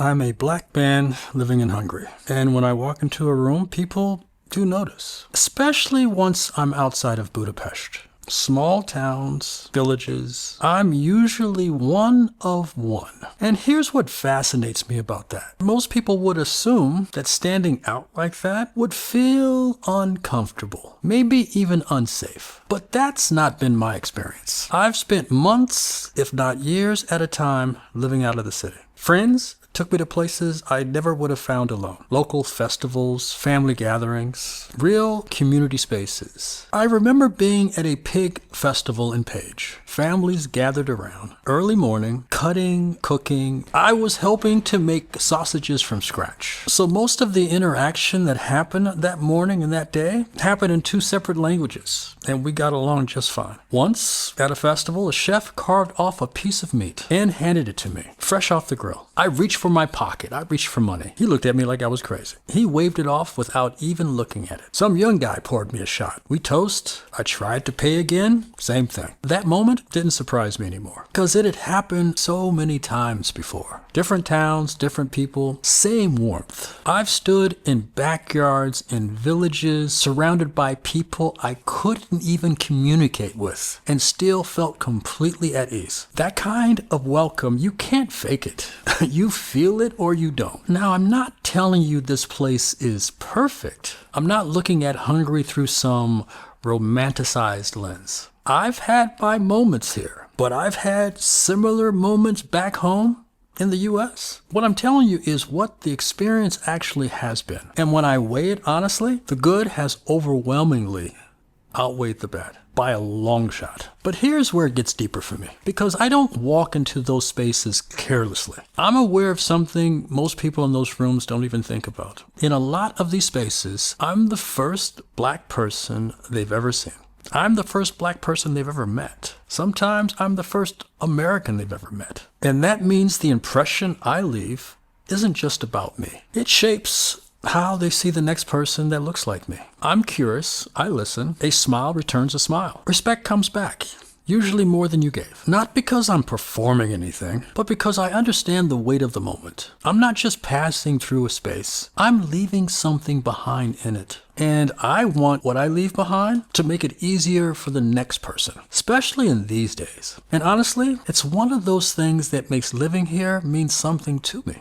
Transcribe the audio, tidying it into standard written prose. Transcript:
I'm a black man living in Hungary, and when I walk into a room, people do notice, especially once I'm outside of Budapest. Small towns, villages, I'm usually one of one. And here's what fascinates me about that. Most people would assume that standing out like that would feel uncomfortable, maybe even unsafe. But that's not been my experience. I've spent months, if not years at a time, living out of the city. Friends took me to places I never would have found alone. Local festivals, family gatherings, real community spaces. I remember being at a pig festival in Page. Families gathered around, early morning, cutting, cooking. I was helping to make sausages from scratch. So most of the interaction that happened that morning and that day happened in two separate languages, and we got along just fine. Once, at a festival, a chef carved off a piece of meat and handed it to me, fresh off the grill. I reached for my pocket. I reached for money. He looked at me like I was crazy. He waved it off without even looking at it. Some young guy poured me a shot. We toast. I tried to pay again. Same thing. That moment didn't surprise me anymore because it had happened so many times before. Different towns, different people, same warmth. I've stood in backyards, in villages, surrounded by people I couldn't even communicate with and still felt completely at ease. That kind of welcome, you can't fake it. You feel it or you don't. Now, I'm not telling you this place is perfect. I'm not looking at Hungary through some romanticized lens. I've had my moments here, but I've had similar moments back home in the US. What I'm telling you is what the experience actually has been. And when I weigh it honestly, the good has overwhelmingly outweighed the bad by a long shot. But here's where it gets deeper for me, because I don't walk into those spaces carelessly. I'm aware of something most people in those rooms don't even think about. In a lot of these spaces, I'm the first black person they've ever seen. I'm the first black person they've ever met. Sometimes I'm the first American they've ever met. And that means the impression I leave isn't just about me. It shapes how they see the next person that looks like me. I'm curious, I listen, a smile returns a smile. Respect comes back, usually more than you gave. Not because I'm performing anything, but because I understand the weight of the moment. I'm not just passing through a space, I'm leaving something behind in it. And I want what I leave behind to make it easier for the next person, especially in these days. And honestly, it's one of those things that makes living here mean something to me.